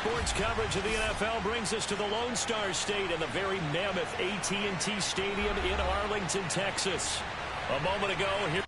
sports coverage of the NFL brings us to the Lone Star State and the very mammoth AT&T Stadium in Arlington, Texas. A moment ago, here.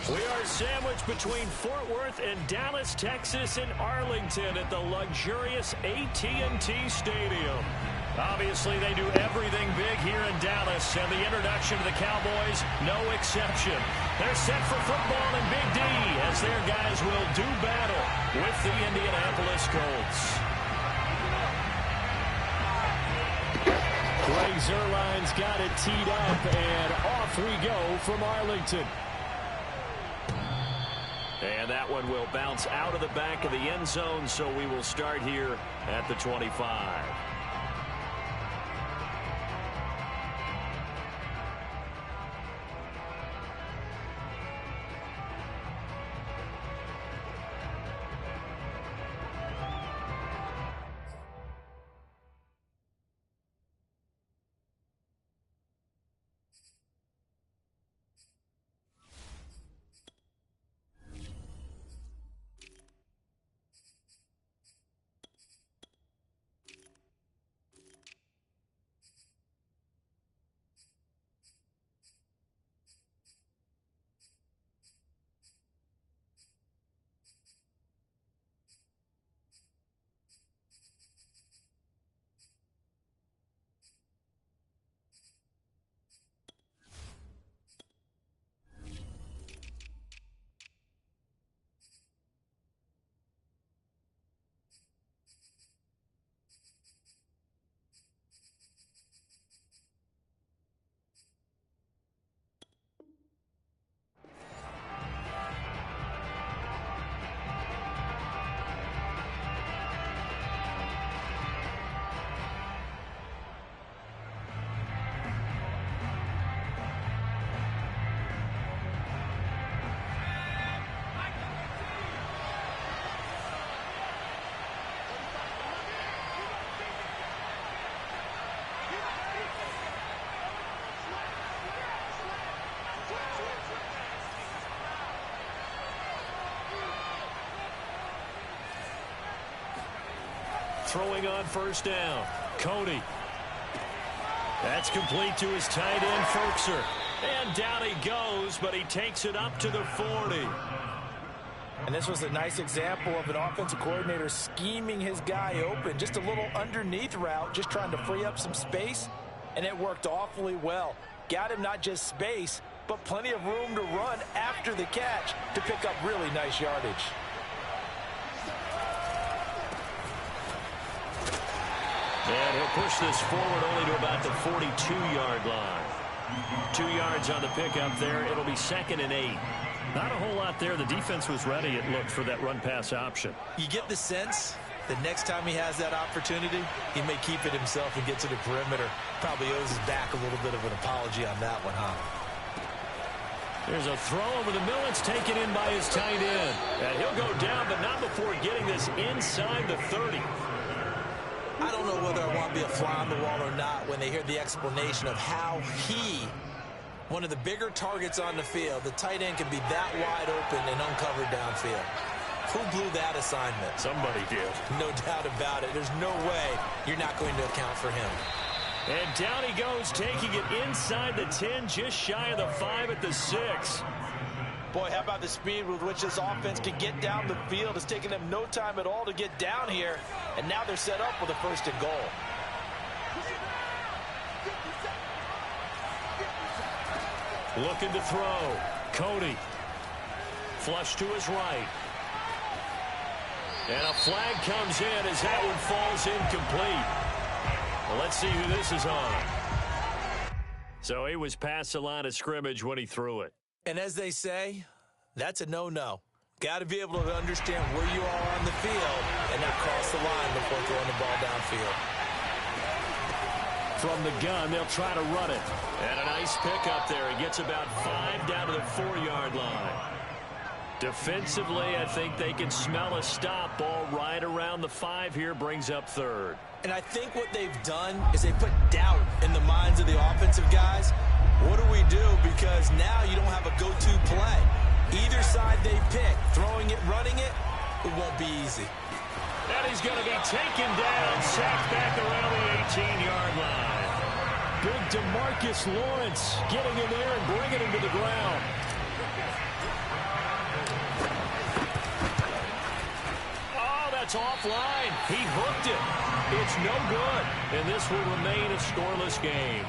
We are sandwiched between Fort Worth and Dallas, Texas, and Arlington at the luxurious AT&T Stadium. Obviously, they do everything big here in Dallas, and the introduction to the Cowboys, no exception. They're set for football in Big D as their guys will do battle with the Indianapolis Colts. Greg Zuerlein's got it teed up, and off we go from Arlington. And that one will bounce out of the back of the end zone, so we will start here at the 25. Throwing on first down, Cody. That's complete to his tight end, Ferkser. And down he goes, but he takes it up to the 40. And this was a nice example of an offensive coordinator scheming his guy open. Just a little underneath route, just trying to free up some space. And it worked awfully well. Got him not just space, but plenty of room to run after the catch to pick up really nice yardage. And he'll push this forward only to about the 42-yard line. 2 yards on the pickup there. It'll be 2nd and 8. Not a whole lot there. The defense was ready, it looked, for that run-pass option. You get the sense that next time he has that opportunity, he may keep it himself and get to the perimeter. Probably owes his back a little bit of an apology on that one, huh? There's a throw over the middle. It's taken in by his tight end. And he'll go down, but not before getting this inside the 30. I don't know whether I want to be a fly on the wall or not when they hear the explanation of how he, one of the bigger targets on the field, the tight end can be that wide open and uncovered downfield. Who blew that assignment? Somebody did. No doubt about it. There's no way you're not going to account for him. And down he goes, taking it inside the 10, just shy of the 5 at the 6. Boy, how about the speed with which this offense can get down the field? It's taken them no time at all to get down here, and now they're set up with a 1st and goal. Looking to throw. Cody. Flush to his right. And a flag comes in as that one falls incomplete. Well, let's see who this is on. So he was past the line of scrimmage when he threw it. And as they say, that's a no-no. Got to be able to understand where you are on the field and not cross the line before throwing the ball downfield. From the gun, they'll try to run it. And a nice pickup there. He gets about 5 down to the 4-yard line. Defensively, I think they can smell a stop. Ball right around the 5 here, brings up 3rd. And I think what they've done is they put doubt in the minds of the offensive guys. What do we do? Because now you don't have a go-to play. Either side they pick, throwing it, running it, it won't be easy. And he's going to be taken down, sacked back around the 18-yard line. Big DeMarcus Lawrence getting in there and bringing him to the ground. Oh, that's offline. He hooked it. It's no good. And this will remain a scoreless game.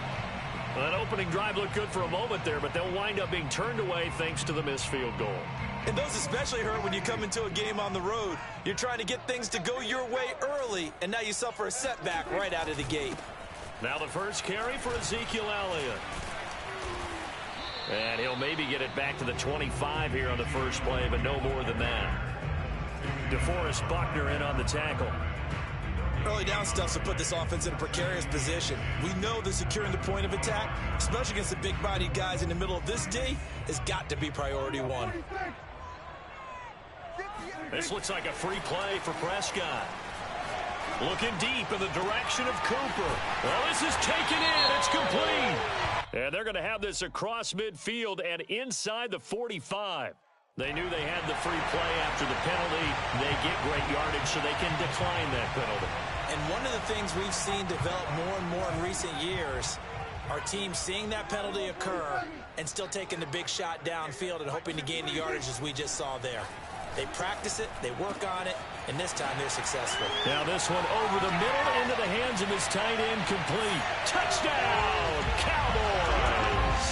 That opening drive looked good for a moment there, but they'll wind up being turned away thanks to the missed field goal. And those especially hurt when you come into a game on the road. You're trying to get things to go your way early, and now you suffer a setback right out of the gate. Now the first carry for Ezekiel Elliott. And he'll maybe get it back to the 25 here on the first play, but no more than that. DeForest Buckner in on the tackle. Early down stuff to put this offense in a precarious position. We know that securing the point of attack, especially against the big-bodied guys in the middle of this D, has got to be priority 1. This looks like a free play for Prescott. Looking deep in the direction of Cooper. Well, this is taken in. It's complete. And they're going to have this across midfield and inside the 45. They knew they had the free play after the penalty. They get great yardage, so they can decline that penalty. And one of the things we've seen develop more and more in recent years, our team seeing that penalty occur and still taking the big shot downfield and hoping to gain the yardage as we just saw there. They practice it, they work on it, and this time they're successful. Now this one over the middle into the hands of his tight end, complete. Touchdown, Cowboys!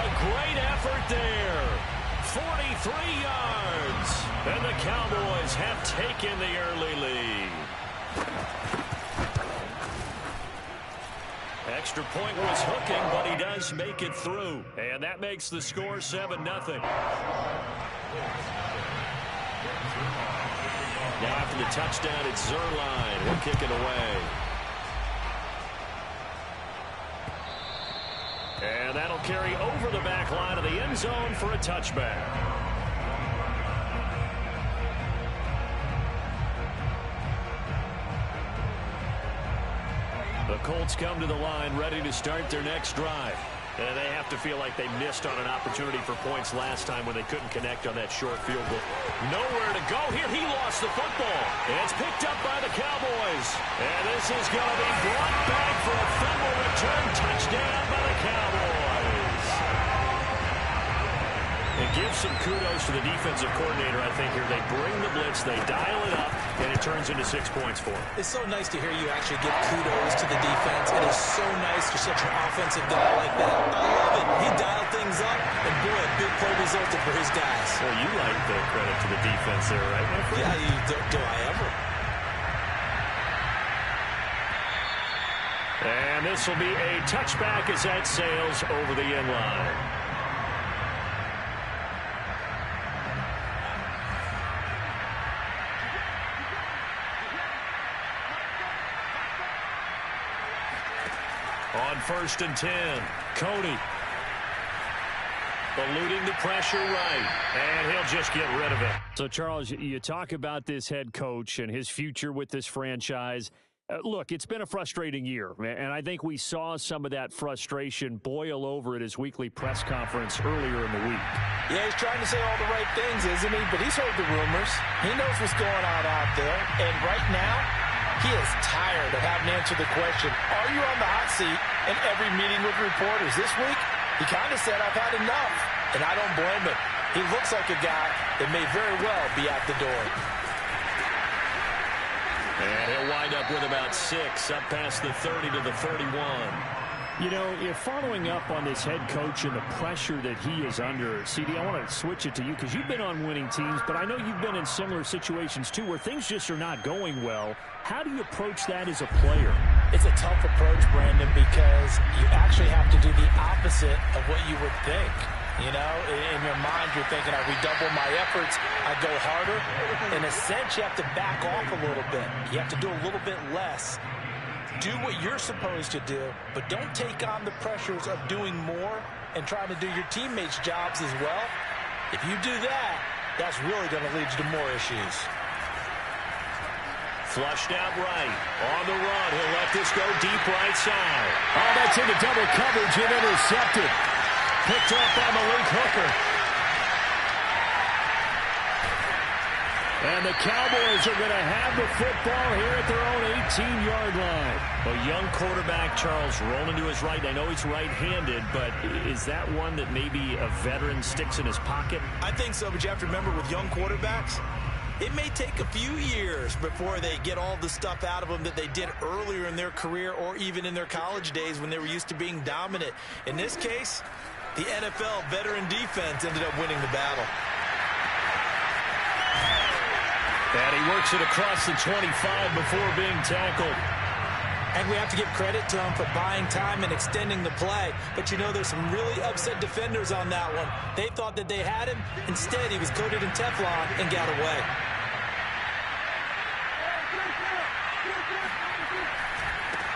A great effort there. 43 yards. And the Cowboys have taken the early lead. Extra point was hooking, but he does make it through. And that makes the score 7-0. Now after the touchdown, it's Zerline. We'll kick it away. And that'll carry over the back line of the end zone for a touchback. The Colts come to the line ready to start their next drive. And they have to feel like they missed on an opportunity for points last time when they couldn't connect on that short field goal. Nowhere to go here. He lost the football. It's picked up by the Cowboys. And this is going to be brought back for a fumble return touchdown by the Cowboys. It gives some kudos to the defensive coordinator, I think, here. They bring the blitz, they dial it up, and it turns into 6 points for them. It's so nice to hear you actually give kudos to the defense. It is so nice for such an offensive guy like that. I love it. He dialed things up, and boy, a big play resulted for his guys. Well, you like the credit to the defense there, right, my friend? Yeah, do I ever? And this will be a touchback as that sails over the end line. On 1st and 10, Cody. Eluding the pressure right. And he'll just get rid of it. So, Charles, you talk about this head coach and his future with this franchise. Look, it's been a frustrating year, and I think we saw some of that frustration boil over at his weekly press conference earlier in the week. Yeah, he's trying to say all the right things, isn't he? But he's heard the rumors. He knows what's going on out there. And right now, he is tired of having to answer the question, are you on the hot seat in every meeting with reporters? This week, he kind of said, I've had enough. And I don't blame him. He looks like a guy that may very well be out the door. And he'll wind up with about 6, up past the 30 to the 31. You know, if following up on this head coach and the pressure that he is under, CD, I want to switch it to you because you've been on winning teams, but I know you've been in similar situations too where things just are not going well. How do you approach that as a player? It's a tough approach, Brandon, because you actually have to do the opposite of what you would think. You know, in your mind, you're thinking, I redouble my efforts, I go harder. In a sense, you have to back off a little bit. You have to do a little bit less. Do what you're supposed to do, but don't take on the pressures of doing more and trying to do your teammates' jobs as well. If you do that, that's really going to lead you to more issues. Flushed out right. On the run. He'll let this go deep right side. Oh, that's into double coverage and intercepted. Picked up by Malik Hooker. And the Cowboys are going to have the football here at their own 18-yard line. A young quarterback, Charles, rolling to his right. I know he's right-handed, but is that one that maybe a veteran sticks in his pocket? I think so, but you have to remember with young quarterbacks, it may take a few years before they get all the stuff out of them that they did earlier in their career or even in their college days when they were used to being dominant. In this case, the NFL veteran defense ended up winning the battle. And he works it across the 25 before being tackled. And we have to give credit to him for buying time and extending the play. But, you know, there's some really upset defenders on that one. They thought that they had him. Instead, he was coated in Teflon and got away.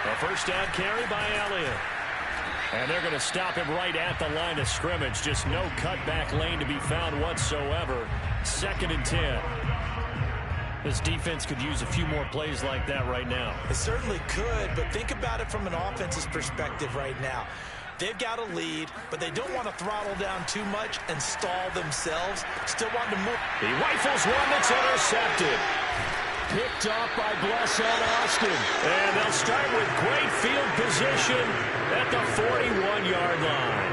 A first down carry by Elliott. And they're going to stop him right at the line of scrimmage. Just no cutback lane to be found whatsoever. 2nd and 10. This defense could use a few more plays like that right now. It certainly could, but think about it from an offense's perspective right now. They've got a lead, but they don't want to throttle down too much and stall themselves. Still want to move. He rifles one that's intercepted. Picked off by Blesson Austin. And they'll start with great field position at the 41-yard line.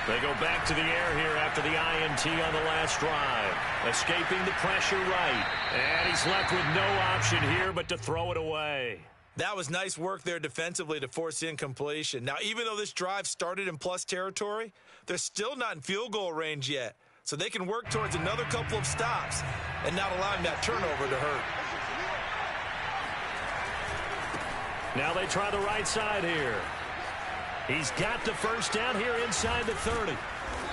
They go back to the air here after the INT on the last drive. Escaping the pressure right. And he's left with no option here but to throw it away. That was nice work there defensively to force incompletion. Now, even though this drive started in plus territory, they're still not in field goal range yet. So they can work towards another couple of stops and not allowing that turnover to hurt. Now they try the right side here. He's got the first down here inside the 30.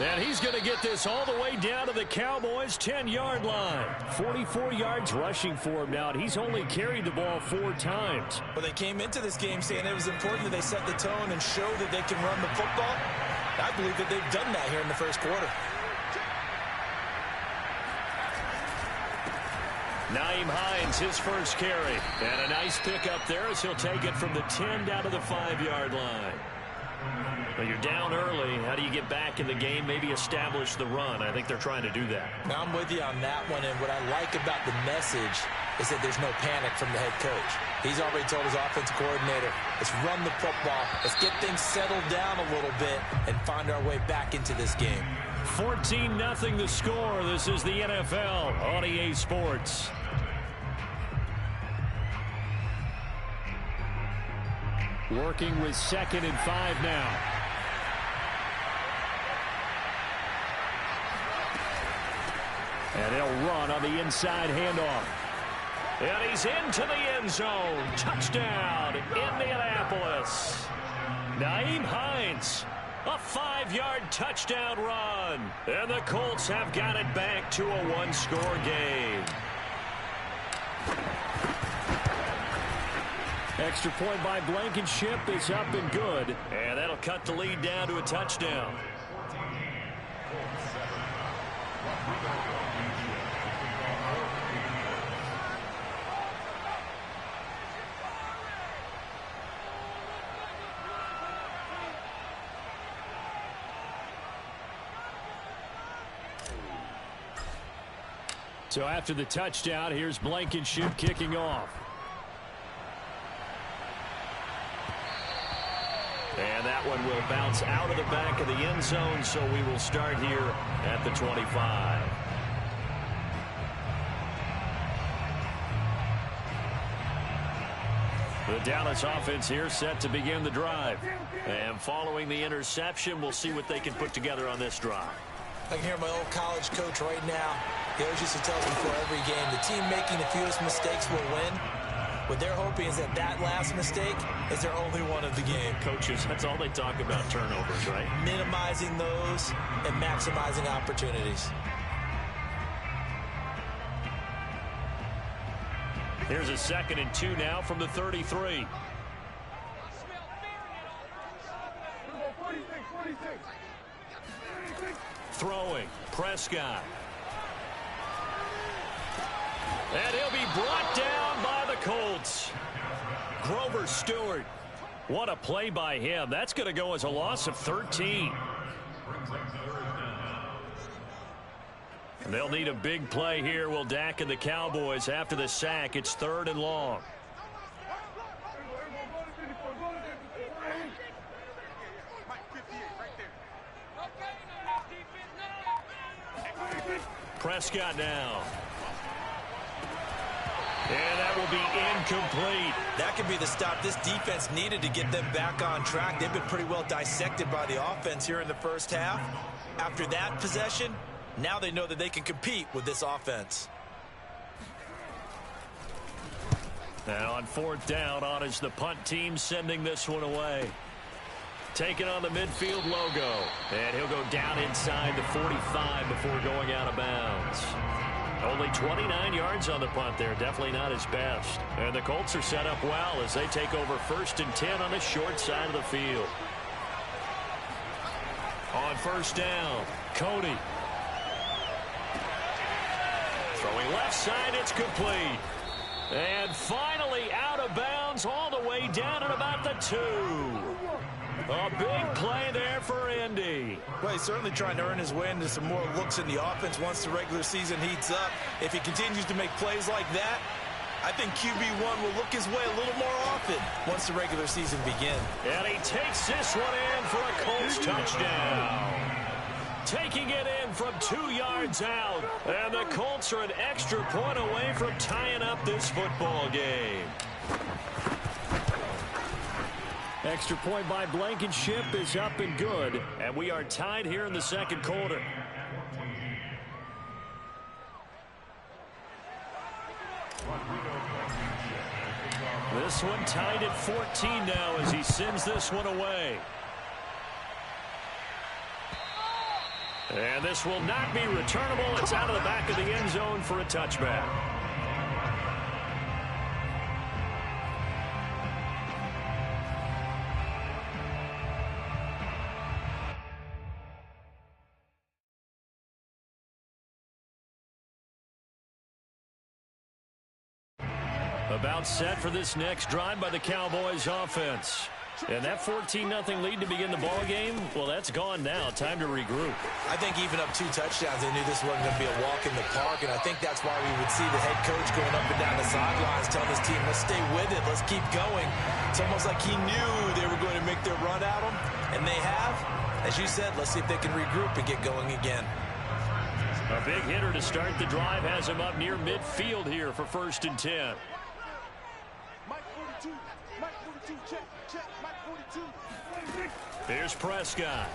And he's going to get this all the way down to the Cowboys' 10-yard line. 44 yards rushing for him now, and he's only carried the ball 4 times. Well, they came into this game saying it was important that they set the tone and show that they can run the football. I believe that they've done that here in the first quarter. Naeem Hines, his first carry. And a nice pickup there as he'll take it from the 10 down to the 5-yard line. Well, you're down early. How do you get back in the game? Maybe establish the run. I think they're trying to do that. Now, I'm with you on that one, and what I like about the message is that there's no panic from the head coach. He's already told his offensive coordinator, let's run the football, let's get things settled down a little bit and find our way back into this game. 14-0 the score. This is the NFL on EA Sports. Working with 2nd and 5 now. And they'll run on the inside handoff. And he's into the end zone. Touchdown, Indianapolis. Naeem Hines, a 5-yard touchdown run. And the Colts have got it back to a 1-score game. Extra point by Blankenship is up and good. And that'll cut the lead down to a touchdown. So after the touchdown, here's Blankenship kicking off. And that one will bounce out of the back of the end zone, so we will start here at the 25. The Dallas offense here set to begin the drive. And following the interception, we'll see what they can put together on this drive. I can hear my old college coach right now. He always used to tell us before every game, the team making the fewest mistakes will win. What they're hoping is that that last mistake is their only one of the game. Coaches, that's all they talk about, turnovers, right? Minimizing those and maximizing opportunities. Here's a 2nd and 2 now from the 33. Throwing, Prescott. And he'll be brought down by the Colts. Grover Stewart. What a play by him. That's going to go as a loss of 13. And they'll need a big play here, will Dak and the Cowboys. After the sack, it's 3rd and long. Prescott now. And that will be incomplete. That could be the stop this defense needed to get them back on track. They've been pretty well dissected by the offense here in the first half. After that possession, now they know that they can compete with this offense. And on 4th down, on is the punt team sending this one away. Taking on the midfield logo. And he'll go down inside the 45 before going out of bounds. Only 29 yards on the punt there. Definitely not his best. And the Colts are set up well as they take over 1st and 10 on the short side of the field. On 1st down, Cody. Throwing left side, it's complete. And finally out of bounds all the way down at about the 2. A big play there for Indy. Well, he's certainly trying to earn his way into some more looks in the offense once the regular season heats up. If he continues to make plays like that, I think QB1 will look his way a little more often once the regular season begins. And he takes this one in for a Colts touchdown. Taking it in from 2 yards out. And the Colts are an extra point away from tying up this football game. Extra point by Blankenship is up and good. And we are tied here in the 2nd quarter. This one tied at 14 now as he sends this one away. And this will not be returnable. It's out of the back of the end zone for a touchback. About set for this next drive by the Cowboys offense. And that 14-0 lead to begin the ball game, well, that's gone now. Time to regroup. I think even up 2 touchdowns, they knew this wasn't going to be a walk in the park, and I think that's why we would see the head coach going up and down the sidelines telling his team, let's stay with it, let's keep going. It's almost like he knew they were going to make their run at him, and they have. As you said, let's see if they can regroup and get going again. A big hitter to start the drive has him up near midfield here for 1st and 10. Here's Prescott.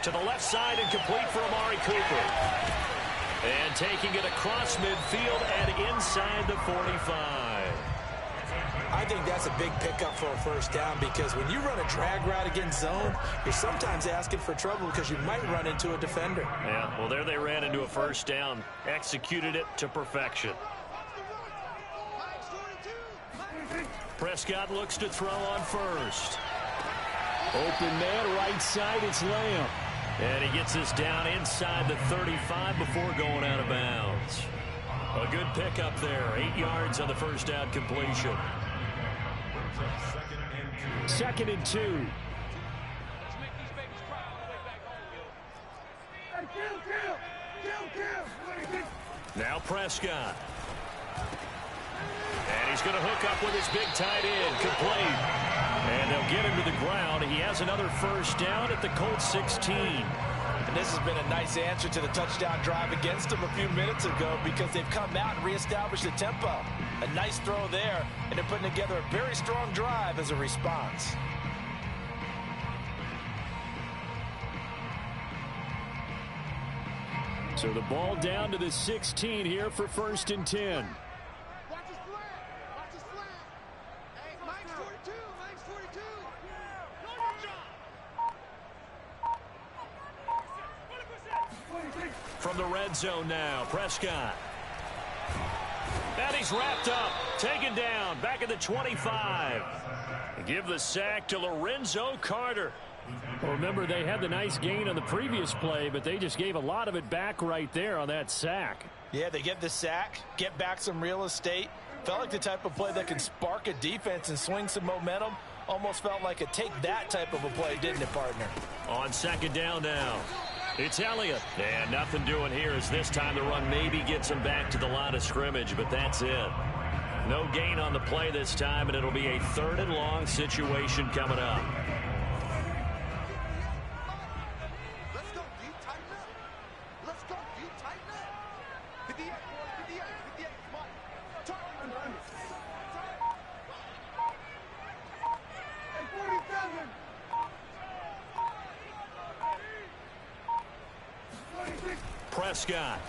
To the left side and complete for Amari Cooper. And taking it across midfield and inside the 45. I think that's a big pickup for a 1st down because when you run a drag route against zone, you're sometimes asking for trouble because you might run into a defender. Yeah, well, there they ran into a 1st down. Executed it to perfection. Prescott looks to throw on first. Open man, right side, it's Lamb. And he gets this down inside the 35 before going out of bounds. A good pickup there. 8 yards on the first down completion. 2nd and 2. Now Prescott. And he's going to hook up with his big tight end. Complete. And they'll get him to the ground. He has another first down at the Colts 16. And this has been a nice answer to the touchdown drive against them a few minutes ago because they've come out and reestablished the tempo. A nice throw there, and they're putting together a very strong drive as a response. So the ball down to the 16 here for 1st and 10. From the red zone now, Prescott. And he's wrapped up, taken down, back at the 25. Give the sack to Lorenzo Carter. Well, remember, they had the nice gain on the previous play, but they just gave a lot of it back right there on that sack. Yeah, they get the sack, get back some real estate. Felt like the type of play that can spark a defense and swing some momentum. Almost felt like a take that type of a play, didn't it, partner? On 2nd down now. It's Elliott. And nothing doing here as this time the run maybe gets him back to the line of scrimmage, but that's it. No gain on the play this time, and it'll be a 3rd and long situation coming up. Prescott.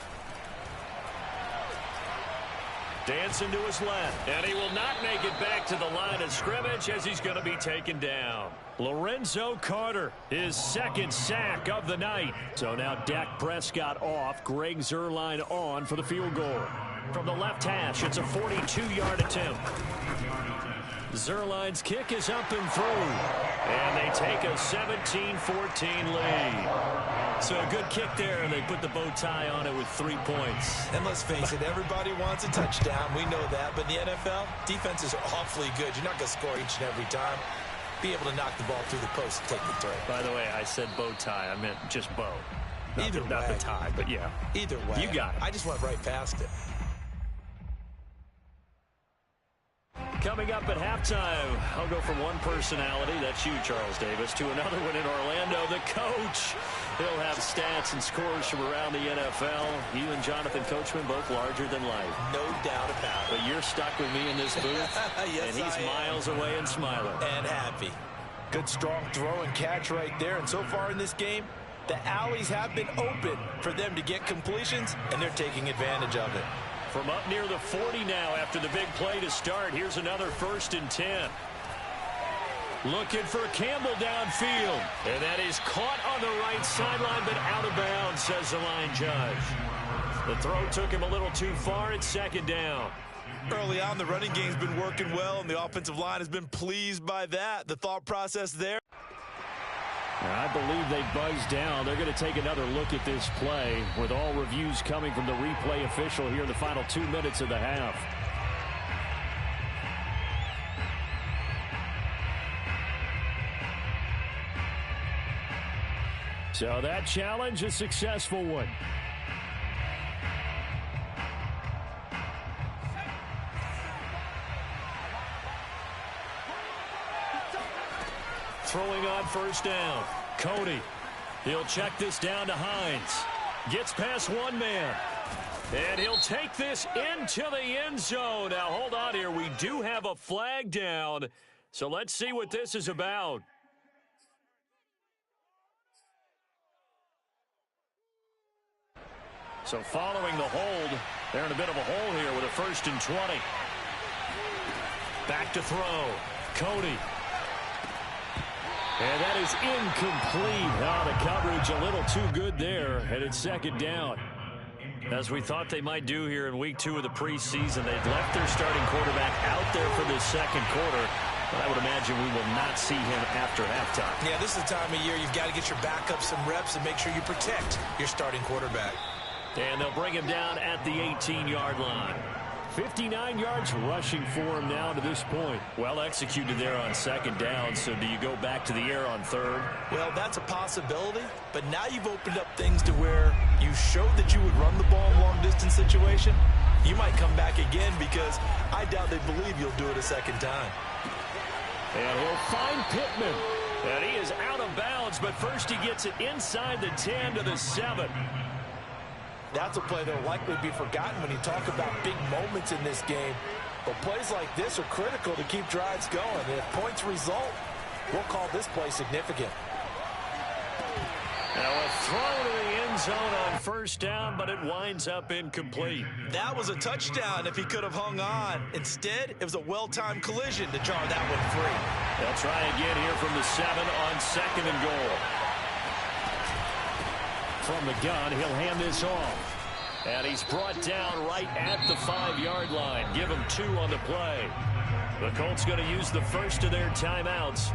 Dancing to his left. And he will not make it back to the line of scrimmage as he's going to be taken down. Lorenzo Carter, his 2nd sack of the night. So now Dak Prescott off. Greg Zuerlein on for the field goal. From the left hash, it's a 42-yard attempt. Zuerlein's kick is up and through. And they take a 17-14 lead. So a good kick there, and they put the bow tie on it with 3 points. And let's face it, everybody wants a touchdown. We know that. But in the NFL, defenses are awfully good. You're not going to score each and every time. Be able to knock the ball through the post and take the throw. By the way, I said bow tie. I meant just bow. Not Either way. Not the tie, but yeah. Either way. You got it. I just went right past it. Coming up at halftime, I'll go from one personality, that's you, Charles Davis, to another one in Orlando, the coach. He'll have stats and scores from around the NFL. You and Jonathan Coachman, both larger than life. No doubt about it. But you're stuck with me in this booth, yes, and he's miles away and smiling. And happy. Good strong throw and catch right there. And so far in this game, the alleys have been open for them to get completions, and they're taking advantage of it. From up near the 40 now after the big play to start. Here's another 1st and 10. Looking for Campbell downfield. And that is caught on the right sideline, but out of bounds, says the line judge. The throw took him a little too far. It's 2nd down. Early on, the running game's been working well, and the offensive line has been pleased by that. The thought process there. I believe they buzzed down. They're going to take another look at this play with all reviews coming from the replay official here in the final 2 minutes of the half. So that challenge, a successful one. Throwing on 1st down. Cody. He'll check this down to Hines. Gets past one man. And he'll take this into the end zone. Now, hold on here. We do have a flag down. So let's see what this is about. So following the hold, they're in a bit of a hole here with a 1st and 20. Back to throw. Cody. And that is incomplete. Oh, the coverage a little too good there, and it's 2nd down. As we thought they might do here in week 2 of the preseason, they've left their starting quarterback out there for this second quarter. But I would imagine we will not see him after halftime. Yeah, this is the time of year you've got to get your backup some reps and make sure you protect your starting quarterback. And they'll bring him down at the 18-yard line. 59 yards rushing for him now to this point. Well executed there on second down. So do you go back to the air on third? Well, that's a possibility. But now you've opened up things to where you showed that you would run the ball in long-distance situation. You might come back again because I doubt they believe you'll do it a second time. And he'll find Pittman. And he is out of bounds, but first he gets it inside the 10 to the 7. That's a play that will likely be forgotten when you talk about big moments in this game. But plays like this are critical to keep drives going. And if points result, we'll call this play significant. Now a throw to the end zone on first down, but it winds up incomplete. That was a touchdown if he could have hung on. Instead, it was a well-timed collision to jar that one free. They'll try again here from the 7 on second and goal. From the gun, he'll hand this off. And he's brought down right at the 5-yard line. Give him 2 on the play. The Colts going to use the first of their timeouts,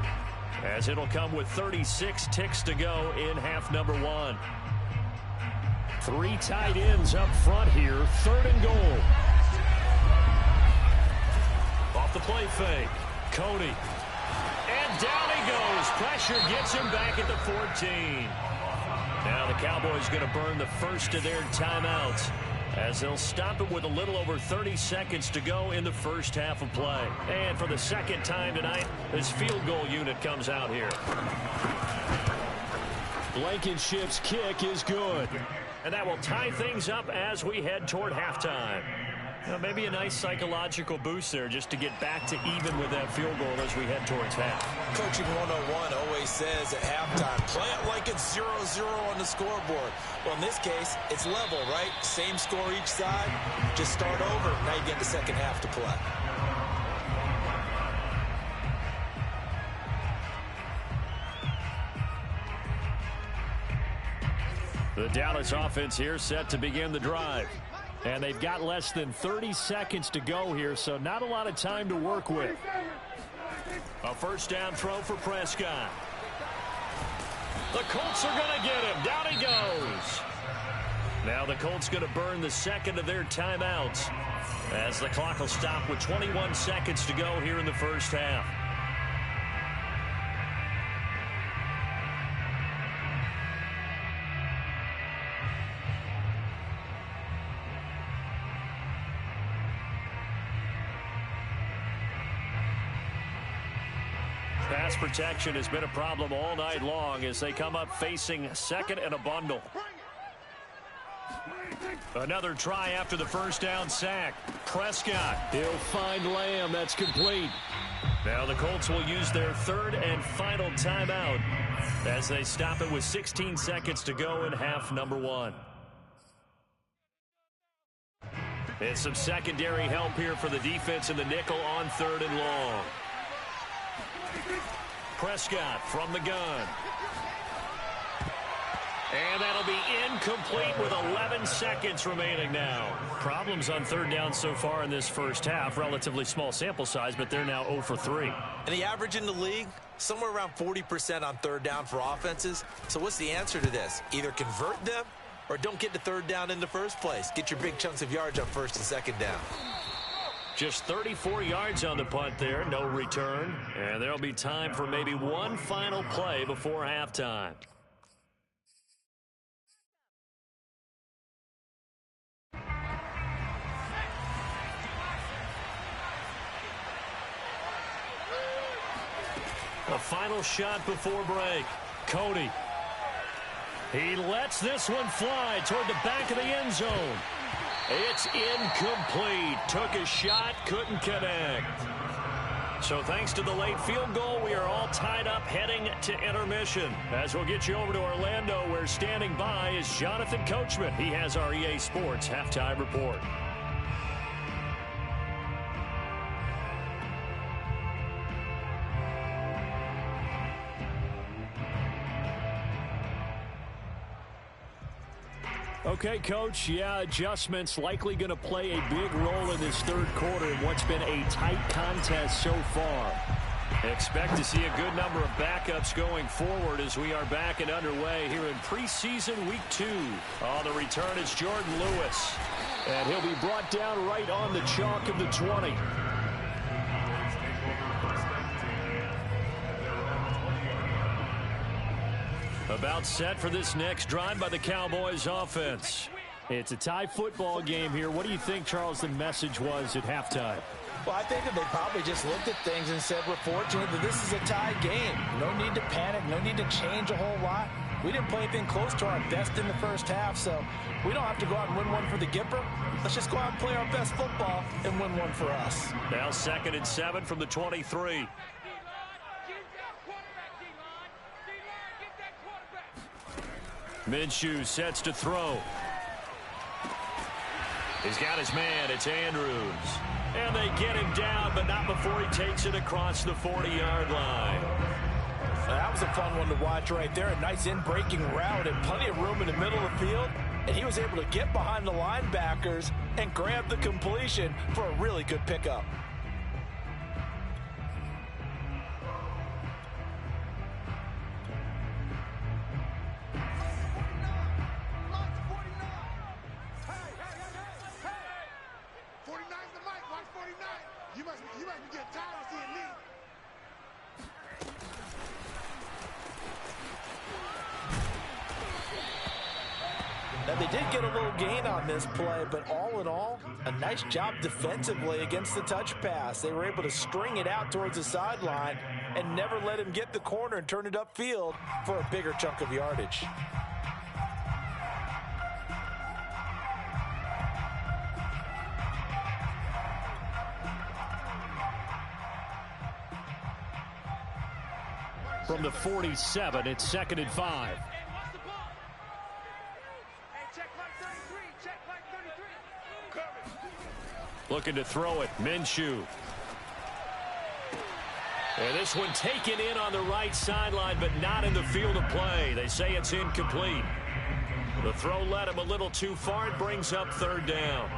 as it'll come with 36 ticks to go in half number 1. 3 tight ends up front here. 3rd and goal. Off the play fake. Cody. And down he goes. Pressure gets him back at the 14. Now the Cowboys going to burn the first of their timeouts, as they'll stop it with a little over 30 seconds to go in the first half of play. And for the second time tonight, this field goal unit comes out here. Blankenship's kick is good. And that will tie things up as we head toward halftime. Now, maybe a nice psychological boost there just to get back to even with that field goal as we head towards half. Coaching 101 always says at halftime, play it like it's 0-0 on the scoreboard. Well, in this case, it's level, right? Same score each side. Just start over. Now you get the second half to play. The Dallas offense here set to begin the drive. And they've got less than 30 seconds to go here, so not a lot of time to work with. A first down throw for Prescott. The Colts are going to get him. Down he goes. Now the Colts going to burn the second of their timeouts, as the clock will stop with 21 seconds to go here in the first half. Pass protection has been a problem all night long as they come up facing second and a bundle. Another try after the first down sack. Prescott. He'll find Lamb. That's complete. Now the Colts will use their third and final timeout as they stop it with 16 seconds to go in half number 1. And some secondary help here for the defense in the nickel on 3rd and long. Prescott from the gun. And that'll be incomplete with 11 seconds remaining now. Problems on 3rd down so far in this first half. Relatively small sample size, but they're now 0 for 3. And the average in the league, somewhere around 40% on 3rd down for offenses. So what's the answer to this? Either convert them or don't get to 3rd down in the first place. Get your big chunks of yards on 1st and 2nd down. Just 34 yards on the punt there, no return. And there'll be time for maybe one final play before halftime. A final shot before break. Cody. He lets this one fly toward the back of the end zone. It's incomplete. Took a shot, couldn't connect. So thanks to the late field goal, we are all tied up heading to intermission. As we'll get you over to Orlando, where standing by is Jonathan Coachman. He has our EA Sports halftime report. Okay, Coach, yeah, adjustments likely going to play a big role in this third quarter in what's been a tight contest so far. Expect to see a good number of backups going forward as we are back and underway here in preseason week 2. On the return, it's Jordan Lewis. And he'll be brought down right on the chalk of the 20. About set for this next drive by the Cowboys offense. It's a tie football game here. What do you think, Charles, the message was at halftime? Well, I think that they probably just looked at things and said, we're fortunate that this is a tie game. No need to panic. No need to change a whole lot. We didn't play anything close to our best in the first half, so we don't have to go out and win one for the Gipper. Let's just go out and play our best football and win one for us. Now 2nd and 7 from the 23. Minshew sets to throw. He's got his man. It's Andrews. And they get him down, but not before he takes it across the 40-yard line. That was a fun one to watch right there. A nice in-breaking route and plenty of room in the middle of the field. And he was able to get behind the linebackers and grab the completion for a really good pickup. Now, they did get a little gain on this play, but all in all, a nice job defensively against the touch pass. They were able to string it out towards the sideline and never let him get the corner and turn it upfield for a bigger chunk of yardage. From the 47, it's 2nd and 5. Looking to throw it. Minshew. And this one taken in on the right sideline, but not in the field of play. They say it's incomplete. The throw led him a little too far. It brings up 3rd down.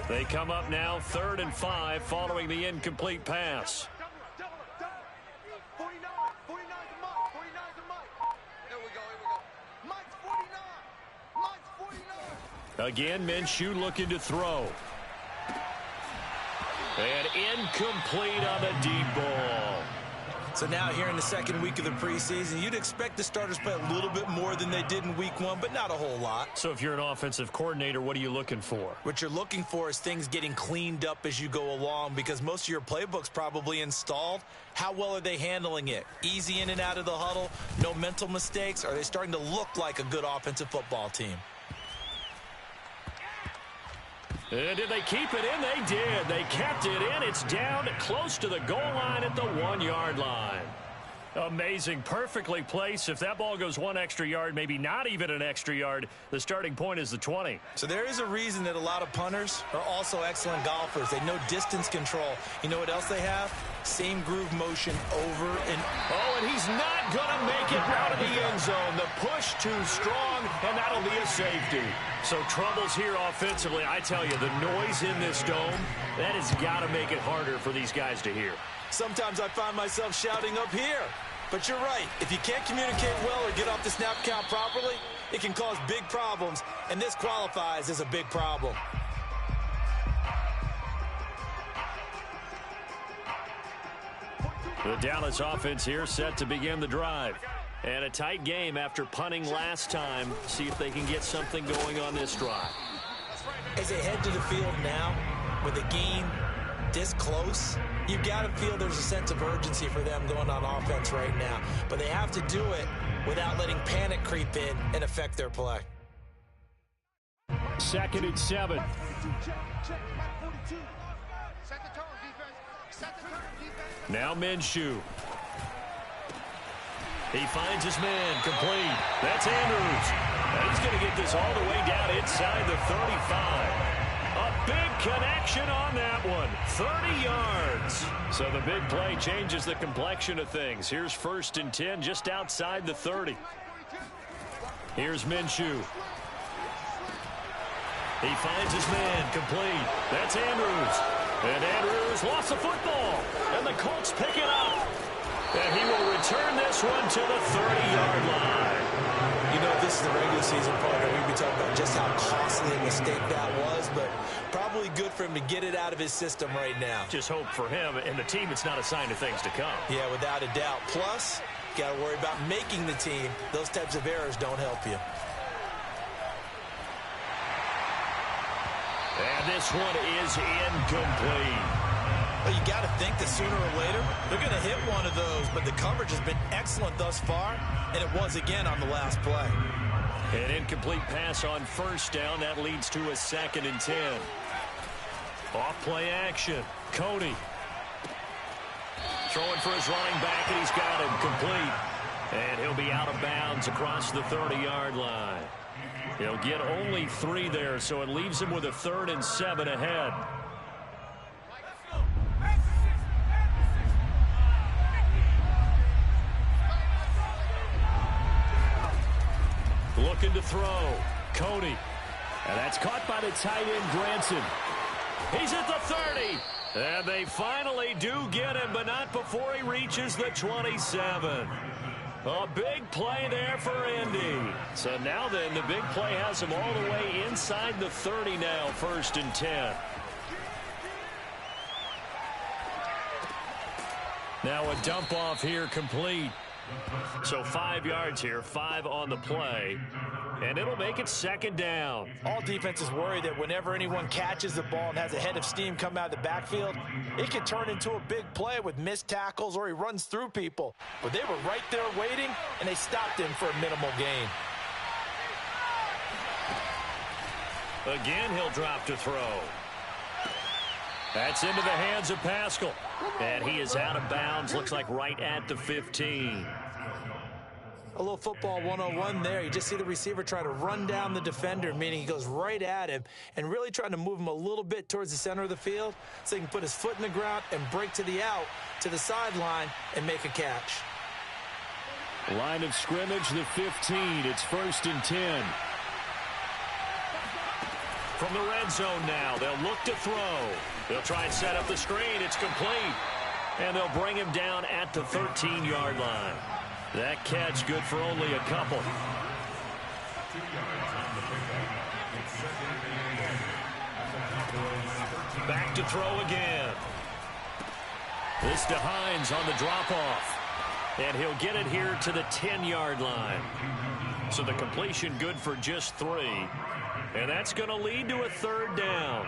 They come up now 3rd and 5 following the incomplete pass. Again, Minshew looking to throw. And incomplete on the deep ball. So now here in the second week of the preseason, you'd expect the starters play a little bit more than they did in week one, but not a whole lot. So if you're an offensive coordinator, what are you looking for? What you're looking for is things getting cleaned up as you go along, because most of your playbook's probably installed. How well are they handling it? Easy in and out of the huddle, no mental mistakes? Are they starting to look like a good offensive football team? And did they keep it in? They did. They kept it in. It's down close to the goal line at the 1-yard line. Amazing. Perfectly placed. If that ball goes 1 extra yard, maybe not even an extra yard, the starting point is the 20. So there is a reason that a lot of punters are also excellent golfers. They know distance control. You know what else they have? Same groove motion over and... Oh, and he's not going to make it out of the end zone. The push too strong, and that'll be a safety. So troubles here offensively. I tell you, the noise in this dome, that has got to make it harder for these guys to hear. Sometimes I find myself shouting up here. But you're right. If you can't communicate well or get off the snap count properly, it can cause big problems, and this qualifies as a big problem. The Dallas offense here set to begin the drive. And a tight game after punting last time. See if they can get something going on this drive. As they head to the field now, with a game this close, you've got to feel there's a sense of urgency for them going on offense right now. But they have to do it without letting panic creep in and affect their play. 2nd and 7. Now Minshew. He finds his man, complete. That's Andrews. And he's going to get this all the way down inside the 35. A big connection on that one. 30 yards. So the big play changes the complexion of things. Here's 1st and 10 just outside the 30. Here's Minshew. He finds his man, complete. That's Andrews. And Andrews lost the football. And the Colts pick it up. And he will return this one to the 30-yard line. You know, this is the regular season part. We'd be talking about just how costly a mistake that was, but probably good for him to get it out of his system right now. Just hope for him and the team it's not a sign of things to come. Yeah, without a doubt. Plus, got to worry about making the team. Those types of errors don't help you. And this one is incomplete. Well, you got to think that sooner or later they're going to hit one of those, but the coverage has been excellent thus far, and it was again on the last play. An incomplete pass on 1st down. That leads to a 2nd and 10. Off play action. Cody throwing for his running back, and he's got him complete. And he'll be out of bounds across the 30-yard line. He'll get only 3 there, so it leaves him with a 3rd and 7 ahead. Looking to throw. Cody. And that's caught by the tight end, Granson. He's at the 30. And they finally do get him, but not before he reaches the 27. A big play there for Indy. So now then, the big play has him all the way inside the 30 now, 1st and 10. Now a dump off here complete. So 5 yards here, 5 on the play. And it'll make it 2nd down. All defenses worry that whenever anyone catches the ball and has a head of steam come out of the backfield, it can turn into a big play with missed tackles or he runs through people. But they were right there waiting, and they stopped him for a minimal gain. Again, he'll drop to throw. That's into the hands of Pascal. And he is out of bounds, looks like right at the 15. A little football 101 there. You just see the receiver trying to run down the defender, meaning he goes right at him and really trying to move him a little bit towards the center of the field so he can put his foot in the ground and break to the out, to the sideline, and make a catch. Line of scrimmage, the 15. It's 1st and 10. From the red zone now, they'll look to throw. They'll try and set up the screen. It's complete. And they'll bring him down at the 13-yard line. That catch good for only a couple. Back to throw again. This to Hines on the drop-off. And he'll get it here to the 10-yard line. So the completion good for just 3. And that's going to lead to a 3rd down.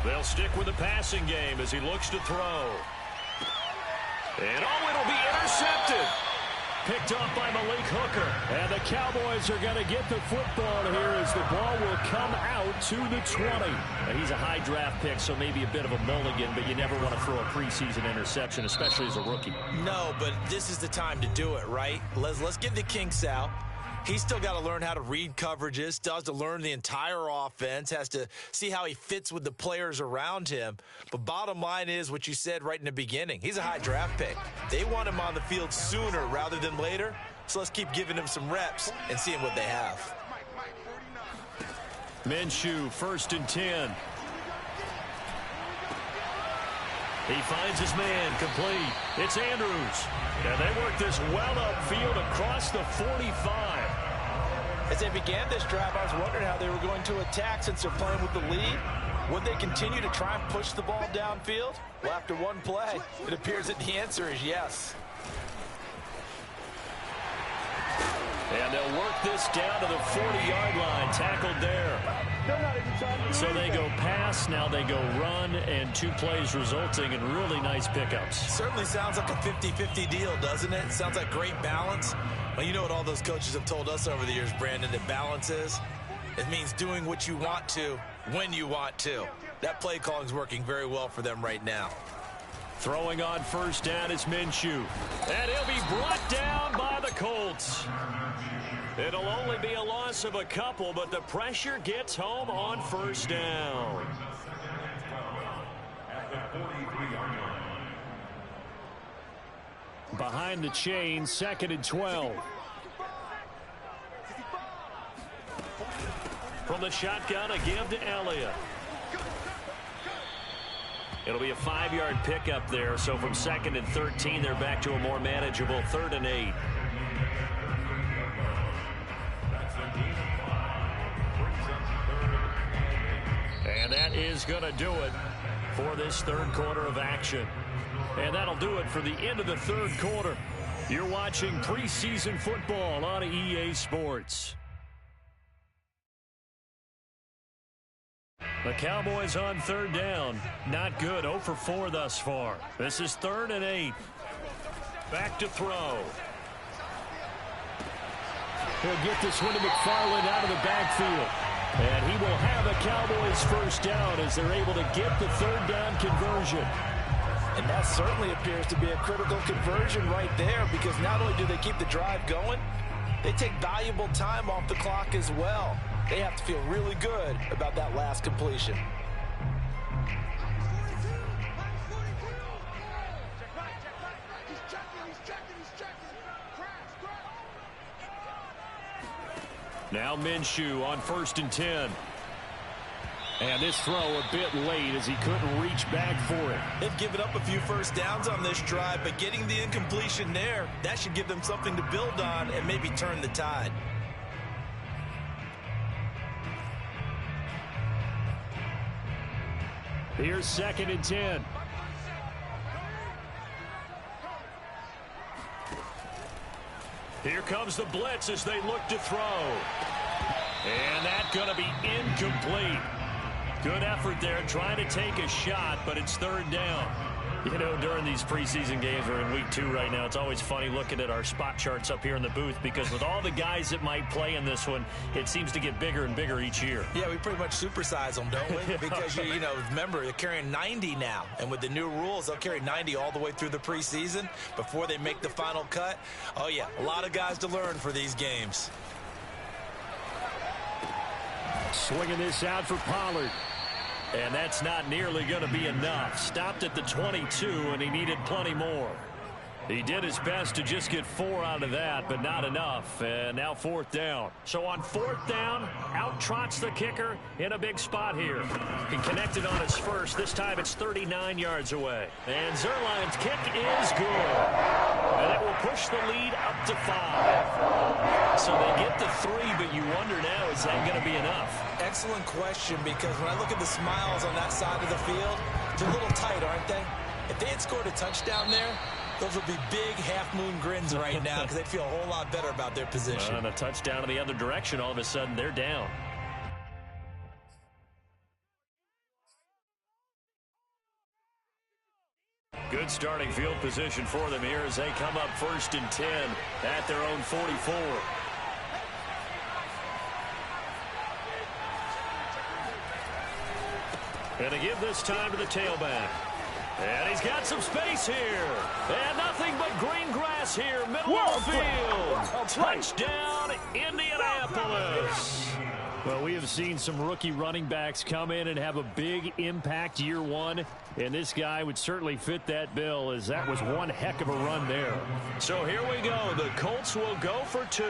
They'll stick with the passing game as he looks to throw. And it'll be intercepted. Picked up by Malik Hooker. And the Cowboys are going to get the football here as the ball will come out to the 20. And he's a high draft pick, so maybe a bit of a mulligan, but you never want to throw a preseason interception, especially as a rookie. No, but this is the time to do it, right? Let's get the kinks out. He's still got to learn how to read coverages, still has to learn the entire offense, has to see how he fits with the players around him. But bottom line is what you said right in the beginning. He's a high draft pick. They want him on the field sooner rather than later, so let's keep giving him some reps and seeing what they have. Minshew, 1st and 10. He finds his man, complete. It's Andrews. And they work this well upfield across the 45. As they began this drive, I was wondering how they were going to attack since they're playing with the lead. Would they continue to try and push the ball downfield? Well, after one play, it appears that the answer is yes. And they'll work this down to the 40-yard line, tackled there. So they go pass, now they go run, and 2 plays resulting in really nice pickups. Certainly sounds like a 50-50 deal, doesn't it? Sounds like great balance. Well, you know what all those coaches have told us over the years, Brandon, that balance is? It means doing what you want to when you want to. That play calling is working very well for them right now. Throwing on 1st down is Minshew. And he'll be brought down by the Colts. It'll only be a loss of a couple, but the pressure gets home on 1st down. Behind the chain, 2nd and 12. From the shotgun, a give to Elliott. It'll be a 5-yard pickup there, so from 2nd and 13, they're back to a more manageable 3rd and 8. And that is going to do it for this 3rd quarter of action. And that'll do it for the end of the 3rd quarter. You're watching preseason football on EA Sports. The Cowboys on 3rd down. Not good. 0 for 4 thus far. This is 3rd and 8. Back to throw. He'll get this one to McFarland out of the backfield. And he will have a Cowboys 1st down as they're able to get the 3rd down conversion. And that certainly appears to be a critical conversion right there, because not only do they keep the drive going, they take valuable time off the clock as well. They have to feel really good about that last completion. Now Minshew on 1st and 10. And this throw a bit late as he couldn't reach back for it. They've given up a few 1st downs on this drive, but getting the incompletion there, that should give them something to build on and maybe turn the tide. Here's 2nd and 10. Here comes the blitz as they look to throw. And that's going to be incomplete. Good effort there trying to take a shot, but it's 3rd down. You know, during these preseason games, we're in week 2 right now, it's always funny looking at our spot charts up here in the booth, because with all the guys that might play in this one, it seems to get bigger and bigger each year. Yeah, we pretty much supersize them, don't we? Because, you know, remember, they're carrying 90 now. And with the new rules, they'll carry 90 all the way through the preseason before they make the final cut. Oh, yeah, a lot of guys to learn for these games. Swinging this out for Pollard. And that's not nearly going to be enough. Stopped at the 22, and he needed plenty more. He did his best to just get 4 out of that, but not enough. And now 4th down. So on 4th down, out trots the kicker in a big spot here. He connected on his first. This time it's 39 yards away. And Zuerlein's kick is good. And it will push the lead up to 5. So they get to 3, but you wonder now, is that going to be enough? Excellent question, because when I look at the smiles on that side of the field, they're a little tight, aren't they? If they had scored a touchdown there, those would be big half-moon grins right now because they'd feel a whole lot better about their position. And a touchdown in the other direction, all of a sudden they're down. Good starting field position for them here as they come up 1st and 10 at their own 44. And to give this time to the tailback. And he's got some space here. And nothing but green grass here, middle of the field. Touchdown, Indianapolis. Well, we have seen some rookie running backs come in and have a big impact year 1. And this guy would certainly fit that bill, as that was one heck of a run there. So here we go. The Colts will go for 2.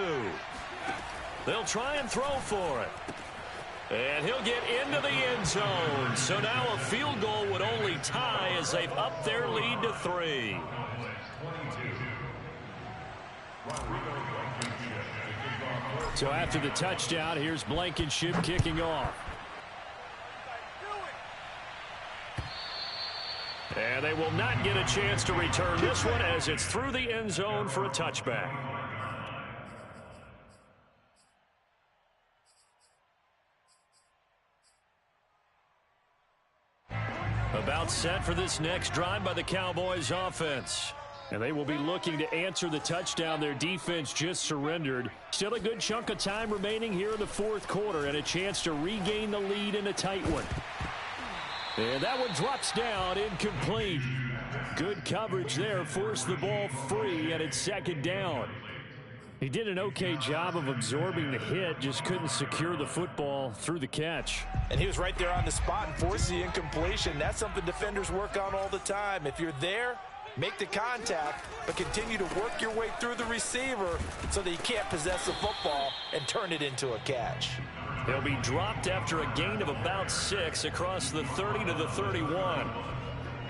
They'll try and throw for it. And he'll get into the end zone. So now a field goal would only tie as they've upped their lead to 3. So after the touchdown, here's Blankenship kicking off. And they will not get a chance to return this one as it's through the end zone for a touchback. About set for this next drive by the Cowboys offense. And they will be looking to answer the touchdown their defense just surrendered. Still a good chunk of time remaining here in the 4th quarter and a chance to regain the lead in a tight one. And that one drops down, incomplete. Good coverage there, forced the ball free, and it's 2nd down. He did an okay job of absorbing the hit, just couldn't secure the football through the catch. And he was right there on the spot and forced the incompletion. That's something defenders work on all the time. If you're there, make the contact, but continue to work your way through the receiver so that you can't possess the football and turn it into a catch. He'll be dropped after a gain of about 6 across the 30 to the 31.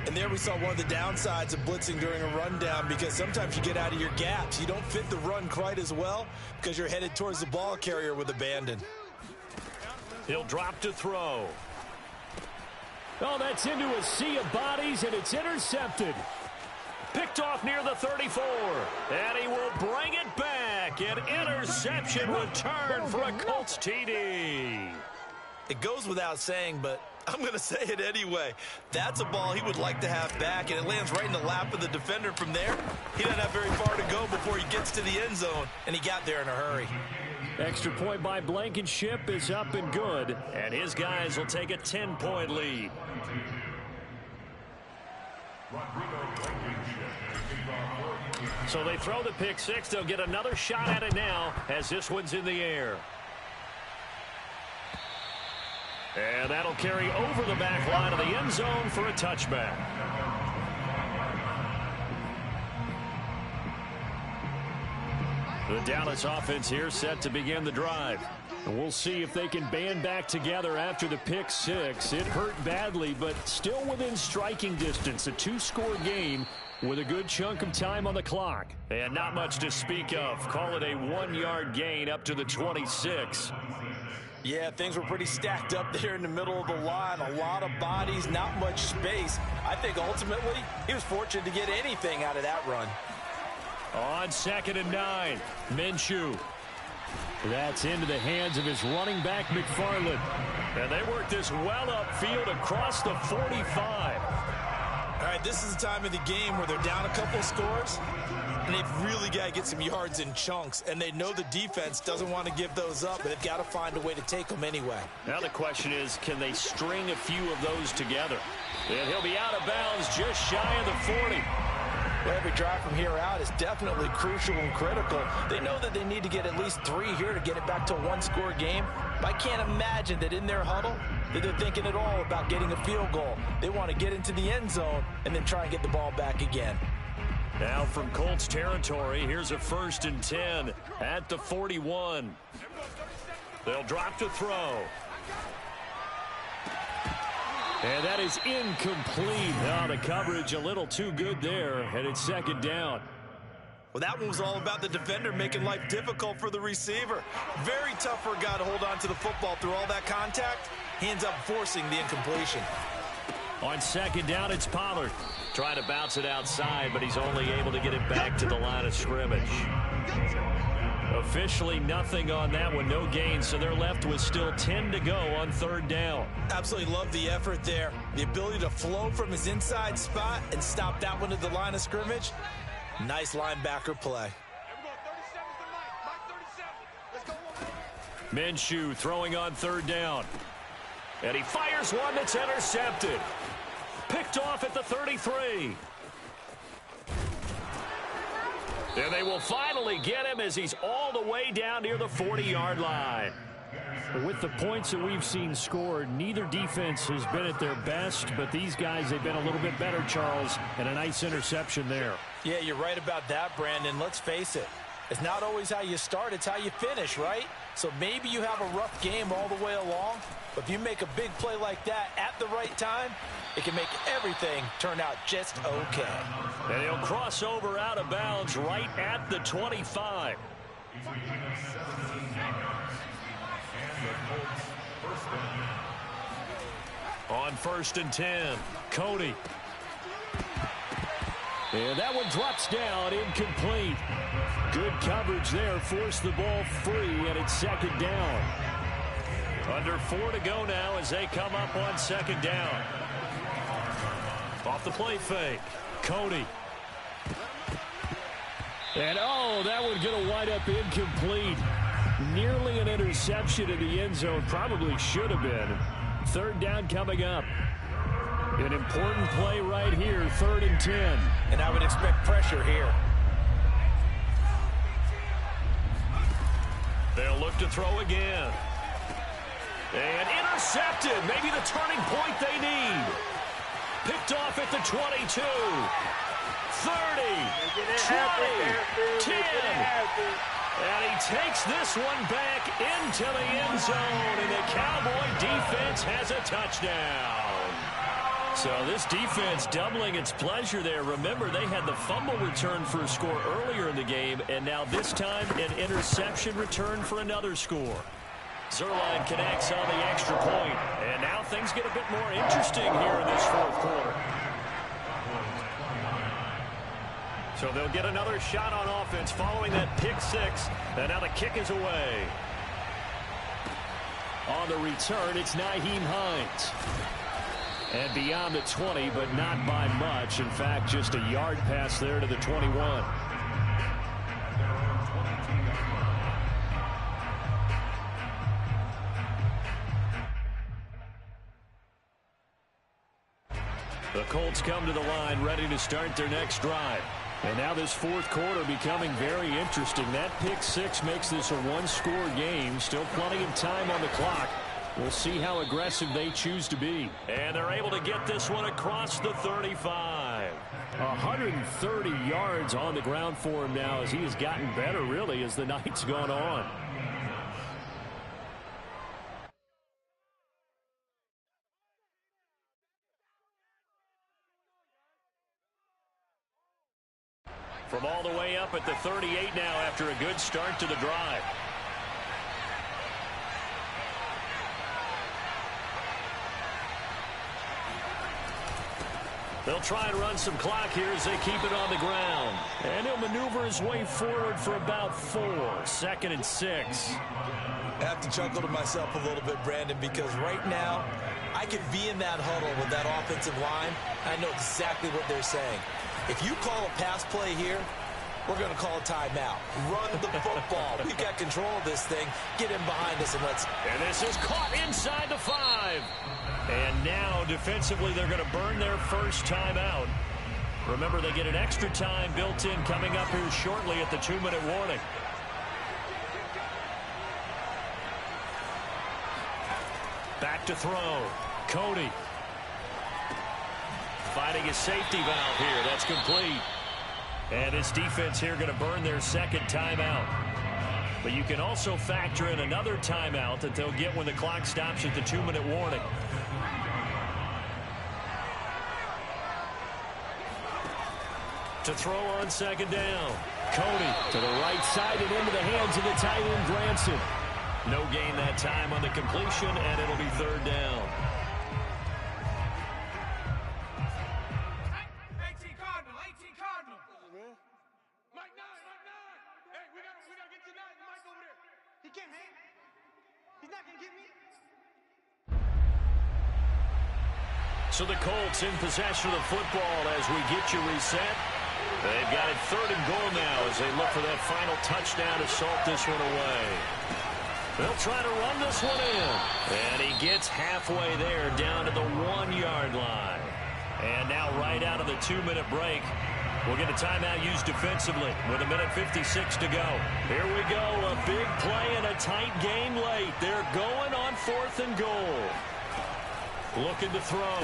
And there we saw one of the downsides of blitzing during a rundown, because sometimes you get out of your gaps. You don't fit the run quite as well because you're headed towards the ball carrier with abandon. He'll drop to throw. Oh, that's into a sea of bodies, and it's intercepted. Picked off near the 34. And he will bring it back. An interception return for a Colts TD. It goes without saying, but I'm going to say it anyway. That's a ball he would like to have back, and it lands right in the lap of the defender from there. He doesn't have very far to go before he gets to the end zone, and he got there in a hurry. Extra point by Blankenship is up and good. And his guys will take a 10-point lead. So they throw the pick 6. They'll get another shot at it now as this one's in the air. And that'll carry over the back line of the end zone for a touchback. The Dallas offense here set to begin the drive. And we'll see if they can band back together after the pick 6. It hurt badly, but still within striking distance. A 2-score game with a good chunk of time on the clock. And not much to speak of. Call it a 1-yard gain up to the 26. Yeah, things were pretty stacked up there in the middle of the line. A lot of bodies, not much space. I think ultimately he was fortunate to get anything out of that run. On 2nd and 9, Minshew. That's into the hands of his running back, McFarland. And they work this well upfield across the 45. All right, this is the time of the game where they're down a couple of scores, and they've really got to get some yards in chunks, and they know the defense doesn't want to give those up, but they've got to find a way to take them anyway. Now the question is, can they string a few of those together? And he'll be out of bounds just shy of the 40. Well, every drive from here out is definitely crucial and critical. They know that they need to get at least 3 here to get it back to a 1-score game. But I can't imagine that in their huddle that they're thinking at all about getting a field goal. They want to get into the end zone and then try and get the ball back again. Now from Colts territory, here's a 1st and 10 at the 41. They'll drop to throw. And that is incomplete. Now the coverage a little too good there, and it's 2nd down. Well, that one was all about the defender making life difficult for the receiver. Very tough for a guy to hold on to the football through all that contact. He ends up forcing the incompletion. On 2nd down, it's Pollard. Trying to bounce it outside, but he's only able to get it back to the line of scrimmage. Officially nothing on that one, no gain, so they're left with still 10 to go on 3rd down. Absolutely love the effort there. The ability to flow from his inside spot and stop that one to the line of scrimmage. Nice linebacker play. Minshew throwing on 3rd down. And he fires one that's intercepted. Picked off at the 33. And they will finally get him as he's all the way down near the 40-yard line. With the points that we've seen scored, neither defense has been at their best, but these guys, they've been a little bit better, Charles, and a nice interception there. Yeah, you're right about that, Brandon. Let's face it. It's not always how you start, it's how you finish, right? So maybe you have a rough game all the way along, but if you make a big play like that at the right time, it can make everything turn out just okay. And he'll cross over out of bounds right at the 25. On 1st and 10, Cody. And that one drops down, incomplete. Good coverage there, forced the ball free, and it's 2nd down. Under 4 to go now as they come up on 2nd down. Off the play fake, Cody. And, oh, that would get a wind up incomplete. Nearly an interception in the end zone. Probably should have been. 3rd down coming up. An important play right here, 3rd and 10. And I would expect pressure here. They'll look to throw again. And intercepted. Maybe the turning point they need. Picked off at the 22. 30. 20. 10. And he takes this one back into the end zone. And the Cowboy defense has a touchdown. So this defense doubling its pleasure there. Remember, they had the fumble return for a score earlier in the game, and now this time an interception return for another score. Zerline connects on the extra point, and now things get a bit more interesting here in this 4th quarter. So they'll get another shot on offense following that pick 6, and now the kick is away. On the return, it's Nyheim Hines. And beyond the 20, but not by much. In fact, just a yard pass there to the 21. The Colts come to the line ready to start their next drive. And now this 4th quarter becoming very interesting. That pick 6 makes this a one-score game. Still plenty of time on the clock. We'll see how aggressive they choose to be. And they're able to get this one across the 35. 130 yards on the ground for him now as he has gotten better, really, as the night's gone on. From all the way up at the 38 now after a good start to the drive. They'll try and run some clock here as they keep it on the ground. And he'll maneuver his way forward for about 4. 2nd and 6. I have to chuckle to myself a little bit, Brandon, because right now I could be in that huddle with that offensive line. I know exactly what they're saying. If you call a pass play here, we're going to call a timeout. Run the football. We've got control of this thing. Get him behind us and let's... And this is caught inside the 5. And now, defensively, they're going to burn their first timeout. Remember, they get an extra time built in coming up here shortly at the 2-minute warning. Back to throw. Cody. Fighting a safety valve here. That's complete. And this defense here going to burn their second timeout. But you can also factor in another timeout that they'll get when the clock stops at the 2-minute warning. To throw on second down. Cody to the right side and into the hands of the tight end, Granson. No gain that time on the completion, and it'll be third down. So the Colts in possession of the football as we get you reset. They've got it 3rd and goal now as they look for that final touchdown to salt this one away. They'll try to run this one in. And he gets halfway there down to the 1-yard line. And now right out of the 2-minute break, we'll get a timeout used defensively with 1:56 to go. Here we go, a big play and a tight game late. They're going on 4th and goal. Looking to throw.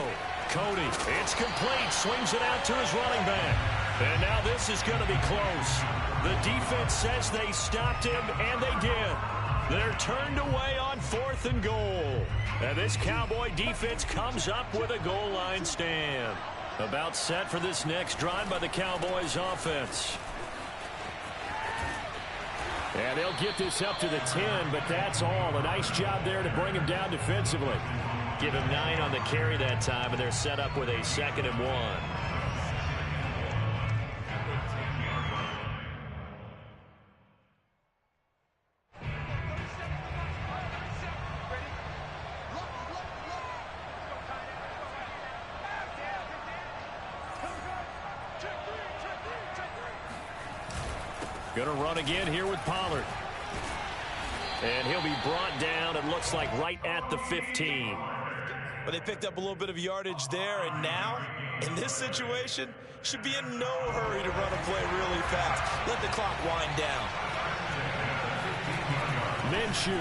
Cody, it's complete. Swings it out to his running back. And now this is going to be close. The defense says they stopped him, and they did. They're turned away on 4th and goal. And this Cowboy defense comes up with a goal line stand. About set for this next drive by the Cowboys offense. And they'll get this up to the 10, but that's all. A nice job there to bring him down defensively. Give him 9 on the carry that time, and they're set up with a 2nd and 1. Going to run again here with Pollard. And he'll be brought down, it looks like, right at the 15. But they picked up a little bit of yardage there, and now, in this situation, should be in no hurry to run a play really fast. Let the clock wind down. Minshew.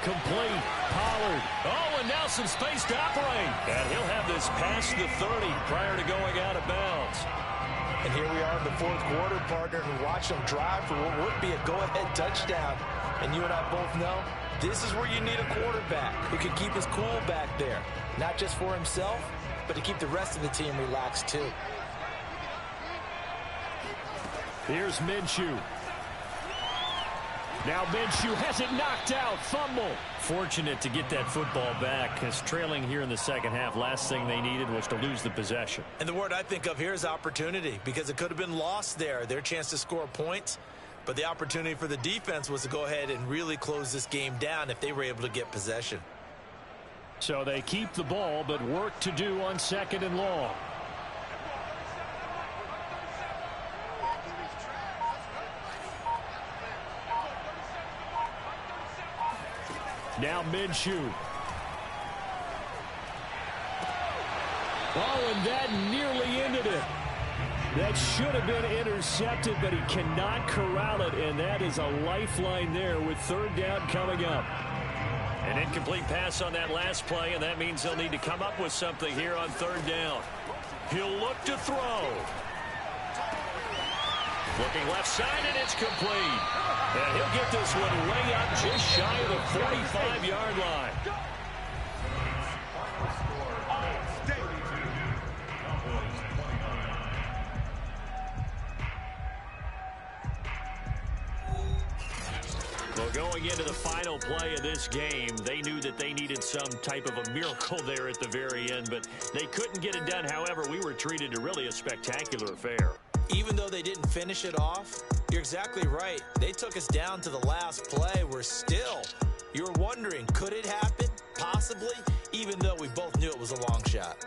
Complete. Pollard. Oh, and now some space to operate. And he'll have this past the 30 prior to going out of bounds. And here we are in the 4th quarter, partner, who watched them drive for what would be a go-ahead touchdown. And you and I both know this is where you need a quarterback who can keep his cool back there. Not just for himself, but to keep the rest of the team relaxed too. Here's Minshew. Now Minshew has it knocked out. Fumble. Fortunate to get that football back, because trailing here in the second half, last thing they needed was to lose the possession. And the word I think of here is opportunity, because it could have been lost there. Their chance to score points, but the opportunity for the defense was to go ahead and really close this game down if they were able to get possession. So they keep the ball, but work to do on 2nd and long. Now Minshew. Oh, and that nearly ended it. That should have been intercepted, but he cannot corral it, and that is a lifeline there with 3rd down coming up. An incomplete pass on that last play, and that means they'll need to come up with something here on 3rd down. He'll look to throw. Looking left side, and it's complete. And he'll get this one way up just shy of the 45-yard line. Well, going into the final play of this game, they knew that they needed some type of a miracle there at the very end, but they couldn't get it done. However, we were treated to really a spectacular affair. Even though they didn't finish it off, you're exactly right. They took us down to the last play. You're wondering, could it happen? Possibly, even though we both knew it was a long shot.